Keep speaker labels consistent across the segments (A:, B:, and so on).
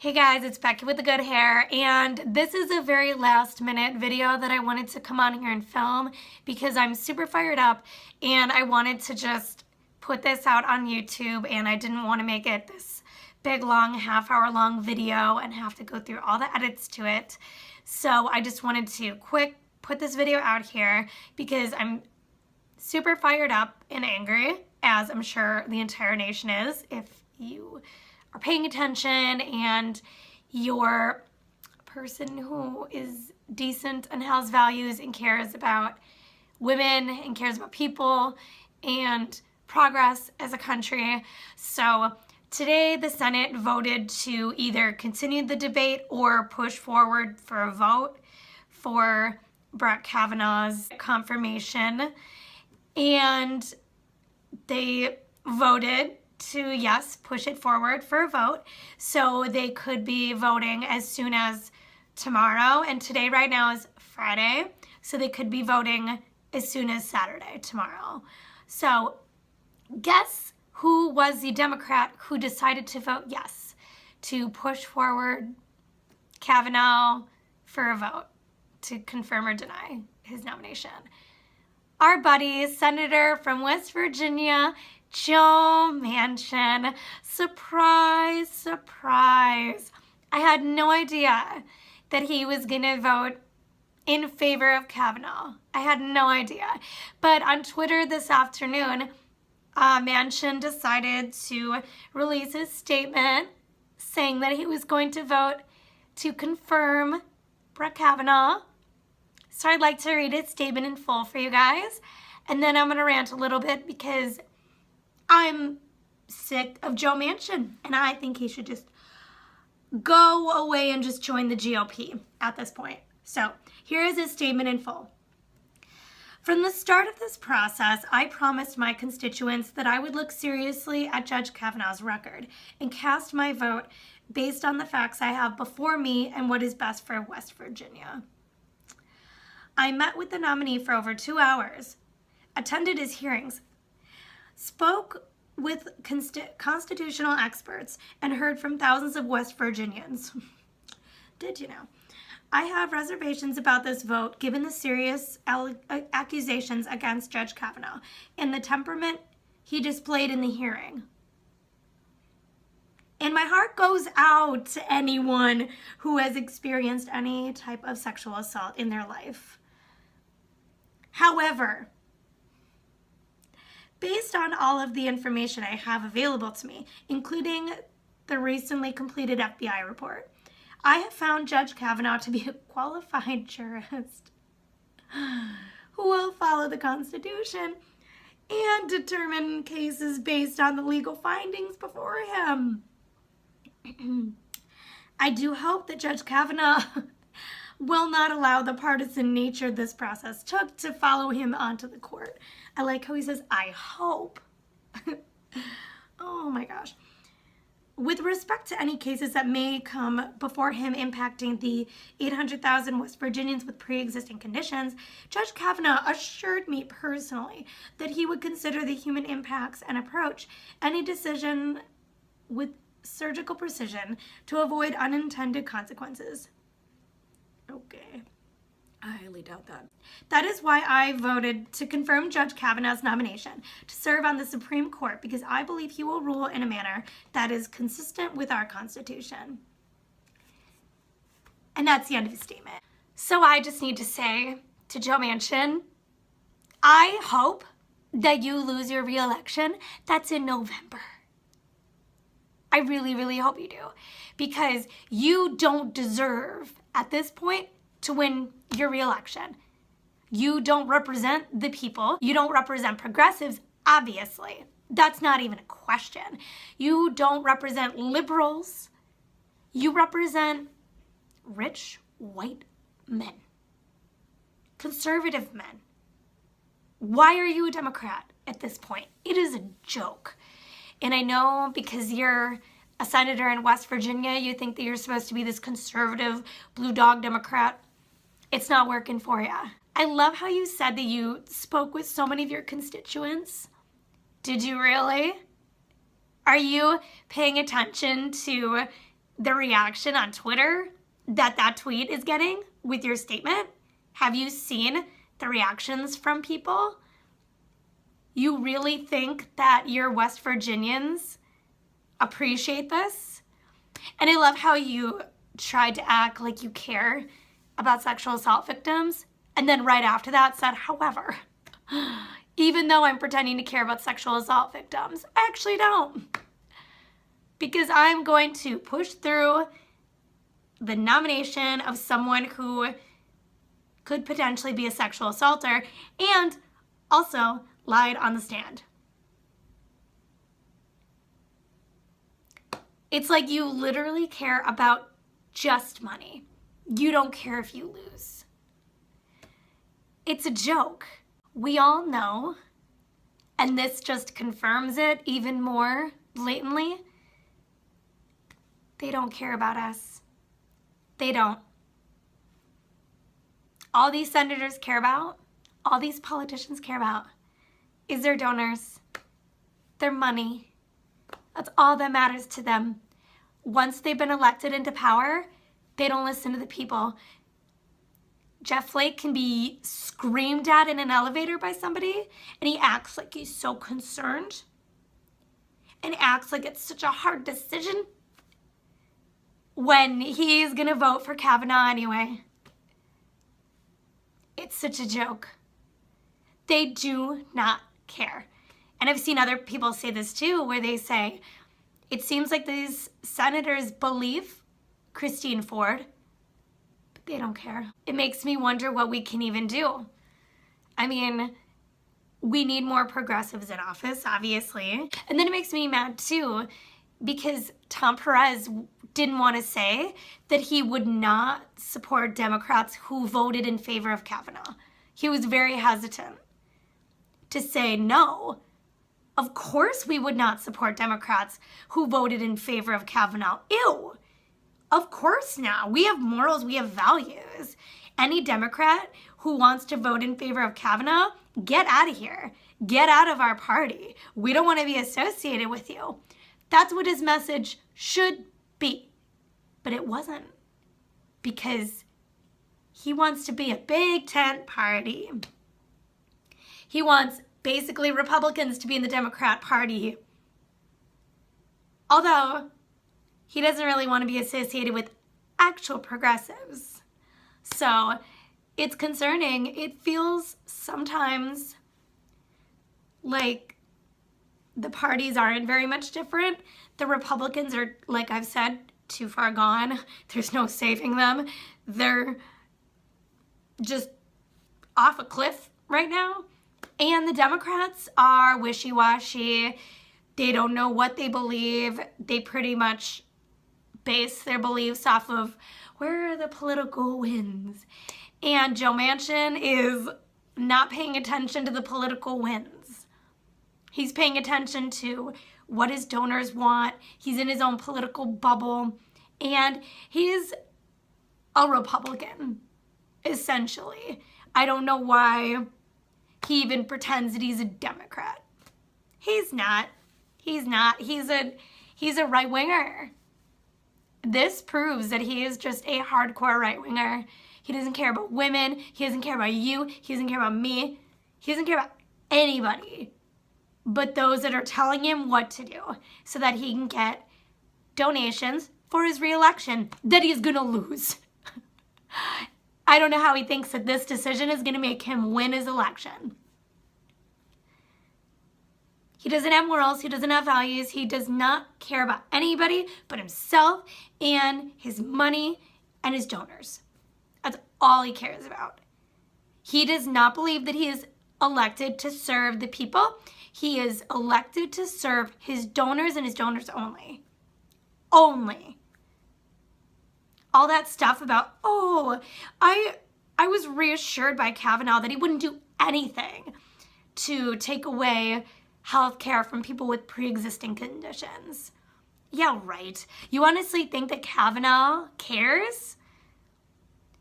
A: Hey guys, it's Becky with the good hair, and this is a very last minute video that I wanted to come on here and film because I'm super fired up and I wanted to just put this out on YouTube, and I didn't want to make it this big long half-hour long video and have to go through all the edits to it. So I just wanted to quick put this video out here because I'm super fired up and angry, as I'm sure the entire nation is if you are paying attention and you're a person who is decent and has values and cares about women and cares about people and progress as a country. So today the Senate voted to either continue the debate or push forward for a vote for Brett Kavanaugh's confirmation, and they voted to, yes, push it forward for a vote. So they could be voting as soon as tomorrow, and today right now is Friday, so they could be voting as soon as Saturday, tomorrow. So guess who was the Democrat who decided to vote yes to push forward Kavanaugh for a vote to confirm or deny his nomination? Our buddy, Senator from West Virginia, Joe Manchin. Surprise, surprise. I had no idea that he was gonna vote in favor of Kavanaugh. I had no idea. But on Twitter this afternoon, Manchin decided to release his statement saying that he was going to vote to confirm Brett Kavanaugh. So I'd like to read his statement in full for you guys, and then I'm gonna rant a little bit because I'm sick of Joe Manchin, and I think he should just go away and just join the GOP at this point. So here is his statement in full. From the start of this process, I promised my constituents that I would look seriously at Judge Kavanaugh's record and cast my vote based on the facts I have before me and what is best for West Virginia. I met with the nominee for over 2 hours, attended his hearings, spoke with constitutional experts, and heard from thousands of West Virginians. Did you know? I have reservations about this vote given the serious accusations against Judge Kavanaugh and the temperament he displayed in the hearing. And my heart goes out to anyone who has experienced any type of sexual assault in their life. However, based on all of the information I have available to me, including the recently completed FBI report, I have found Judge Kavanaugh to be a qualified jurist who will follow the Constitution and determine cases based on the legal findings before him. I do hope that Judge Kavanaugh will not allow the partisan nature this process took to follow him onto the court. I like how he says, I hope. Oh my gosh. With respect to any cases that may come before him impacting the 800,000 West Virginians with pre-existing conditions, Judge Kavanaugh assured me personally that he would consider the human impacts and approach any decision with surgical precision to avoid unintended consequences. Okay, I highly doubt that. That is why I voted to confirm Judge Kavanaugh's nomination to serve on the Supreme Court, because I believe he will rule in a manner that is consistent with our Constitution. And that's the end of his statement. So I just need to say to Joe Manchin, I hope that you lose your re-election. That's in November. I really, really hope you do, because you don't deserve at this point to win your re-election. You don't represent the people. You don't represent progressives, obviously. That's not even a question. You don't represent liberals. You represent rich white men, conservative men. Why are you a Democrat at this point? It is a joke. And I know because you're a senator in West Virginia, you think that you're supposed to be this conservative blue dog Democrat. It's not working for you. I love how you said that you spoke with so many of your constituents. Did you really? Are you paying attention to the reaction on Twitter that tweet is getting with your statement? Have you seen the reactions from people? You really think that your West Virginians appreciate this? And I love how you tried to act like you care about sexual assault victims, and then right after that said, however, even though I'm pretending to care about sexual assault victims, I actually don't. Because I'm going to push through the nomination of someone who could potentially be a sexual assaulter and also lied on the stand. It's like you literally care about just money. You don't care if you lose. It's a joke. We all know, and this just confirms it even more blatantly, they don't care about us. They don't. All these senators care about, all these politicians care about, is their donors, their money. That's all that matters to them. Once they've been elected into power, they don't listen to the people. Jeff Flake can be screamed at in an elevator by somebody, and he acts like he's so concerned and acts like it's such a hard decision when he's gonna vote for Kavanaugh anyway. It's such a joke. They do not care. And I've seen other people say this too, where they say, it seems like these senators believe Christine Ford, but they don't care. It makes me wonder what we can even do. I mean, we need more progressives in office, obviously. And then it makes me mad too, because Tom Perez didn't want to say that he would not support Democrats who voted in favor of Kavanaugh. He was very hesitant to say, no, of course we would not support Democrats who voted in favor of Kavanaugh. Ew, of course not. We have morals, we have values. Any Democrat who wants to vote in favor of Kavanaugh, get out of here. Get out of our party. We don't want to be associated with you. That's what his message should be. But it wasn't, because he wants to be a big tent party. He wants basically Republicans to be in the Democrat Party. Although he doesn't really want to be associated with actual progressives. So it's concerning. It feels sometimes like the parties aren't very much different. The Republicans are, like I've said, too far gone. There's no saving them. They're just off a cliff right now. And the Democrats are wishy-washy. They don't know what they believe. They pretty much base their beliefs off of where are the political wins. And Joe Manchin is not paying attention to the political wins. He's paying attention to what his donors want. He's in his own political bubble. And he's a Republican, essentially. I don't know why he even pretends that he's a Democrat. He's not. He's not. He's a right-winger. This proves that he is just a hardcore right-winger. He doesn't care about women. He doesn't care about you. He doesn't care about me. He doesn't care about anybody but those that are telling him what to do so that he can get donations for his reelection that he's gonna lose. I don't know how he thinks that this decision is gonna make him win his election. He doesn't have morals, he doesn't have values, he does not care about anybody but himself and his money and his donors. That's all he cares about. He does not believe that he is elected to serve the people. He is elected to serve his donors and his donors only. Only. All that stuff about, oh, I was reassured by Kavanaugh that he wouldn't do anything to take away health care from people with pre-existing conditions. Yeah, right. You honestly think that Kavanaugh cares?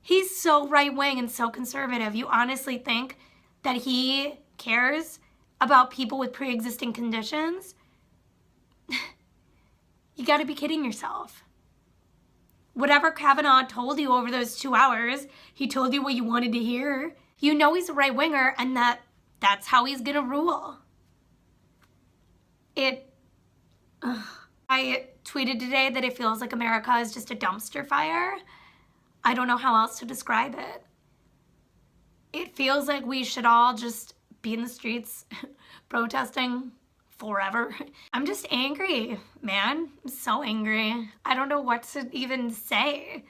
A: He's so right-wing and so conservative. You honestly think that he cares about people with pre-existing conditions? You gotta be kidding yourself. Whatever Kavanaugh told you over those 2 hours, he told you what you wanted to hear. You know he's a right-winger and that's how he's gonna rule. I tweeted today that it feels like America is just a dumpster fire. I don't know how else to describe it. It feels like we should all just be in the streets protesting forever. I'm just angry, man. I'm so angry. I don't know what to even say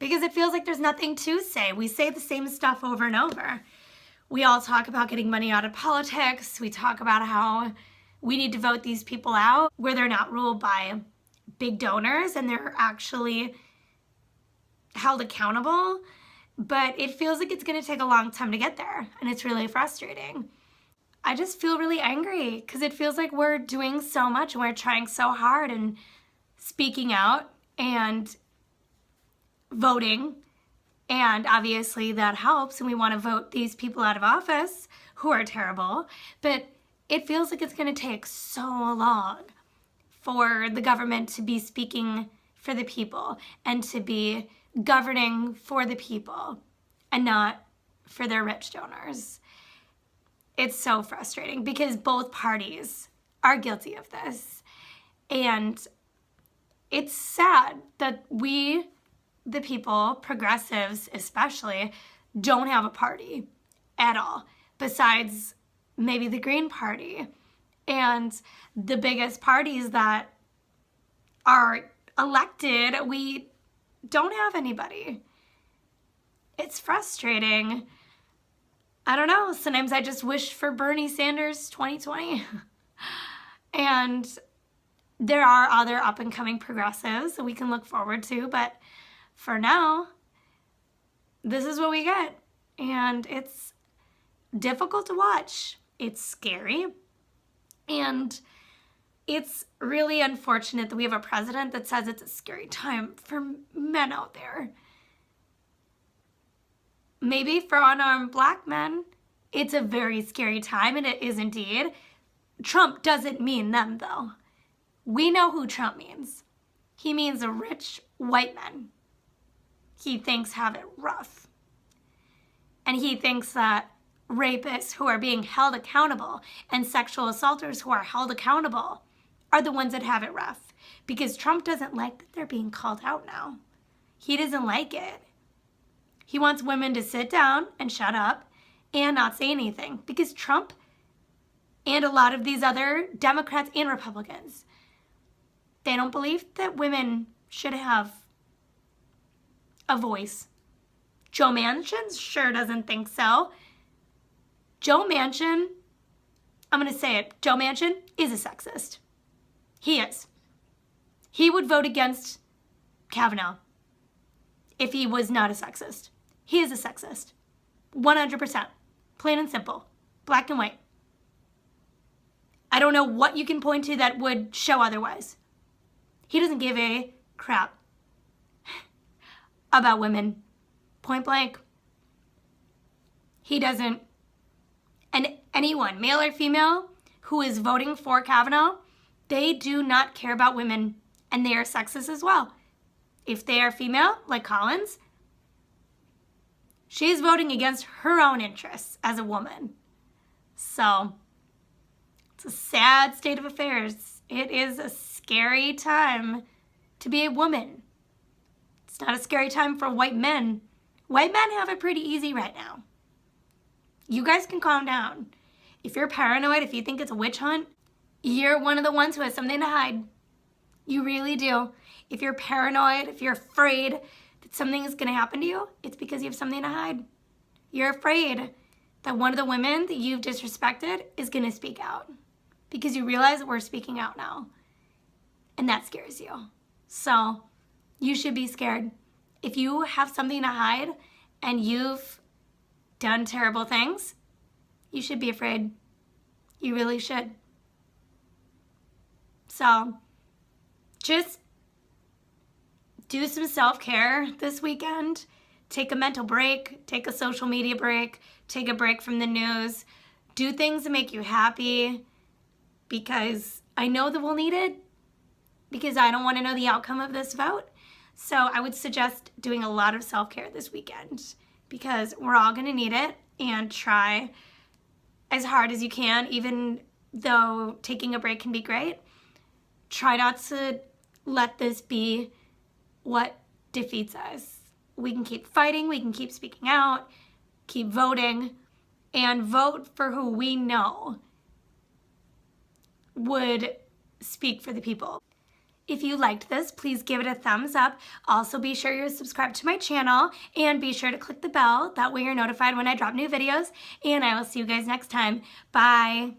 A: because it feels like there's nothing to say. We say the same stuff over and over. We all talk about getting money out of politics. We talk about how we need to vote these people out where they're not ruled by big donors and they're actually held accountable. But it feels like it's gonna take a long time to get there, and it's really frustrating. I just feel really angry because it feels like we're doing so much and we're trying so hard and speaking out and voting, and obviously that helps, and we want to vote these people out of office who are terrible, but it feels like it's going to take so long for the government to be speaking for the people and to be governing for the people and not for their rich donors. It's so frustrating because both parties are guilty of this. And it's sad that we, the people, progressives especially, don't have a party at all besides maybe the Green Party. And the biggest parties that are elected, we don't have anybody. It's frustrating. I don't know, sometimes I just wish for Bernie Sanders 2020. And there are other up-and-coming progressives that we can look forward to, but for now, this is what we get. And it's difficult to watch. It's scary. And it's really unfortunate that we have a president that says it's a scary time for men out there. Maybe for unarmed black men, it's a very scary time, and it is indeed. Trump doesn't mean them, though. We know who Trump means. He means the rich white men he thinks have it rough. And he thinks that rapists who are being held accountable and sexual assaulters who are held accountable are the ones that have it rough. Because Trump doesn't like that they're being called out now. He doesn't like it. He wants women to sit down and shut up and not say anything, because Trump and a lot of these other Democrats and Republicans, they don't believe that women should have a voice. Joe Manchin sure doesn't think so. Joe Manchin, I'm going to say it, Joe Manchin is a sexist. He is. He would vote against Kavanaugh if he was not a sexist. He is a sexist. 100%. Plain and simple. Black and white. I don't know what you can point to that would show otherwise. He doesn't give a crap about women. Point blank. He doesn't. And anyone, male or female, who is voting for Kavanaugh, they do not care about women, and they are sexist as well. If they are female, like Collins, she's voting against her own interests as a woman. So, it's a sad state of affairs. It is a scary time to be a woman. It's not a scary time for white men. White men have it pretty easy right now. You guys can calm down. If you're paranoid, if you think it's a witch hunt, you're one of the ones who has something to hide. You really do. If you're paranoid, if you're afraid that something is going to happen to you, it's because you have something to hide. You're afraid that one of the women that you've disrespected is going to speak out, because you realize that we're speaking out now, and that scares you. So you should be scared. If you have something to hide and you've done terrible things, you should be afraid. You really should. So just do some self-care this weekend. Take a mental break, take a social media break, take a break from the news. Do things that make you happy, because I know that we'll need it, because I don't want to know the outcome of this vote. So I would suggest doing a lot of self-care this weekend because we're all going to need it, and try as hard as you can, even though taking a break can be great. Try not to let this be what defeats us. We can keep fighting, we can keep speaking out, keep voting, and vote for who we know would speak for the people. If you liked this, please give it a thumbs up. Also, be sure you're subscribed to my channel, and be sure to click the bell. That way you're notified when I drop new videos, and I will see you guys next time. Bye.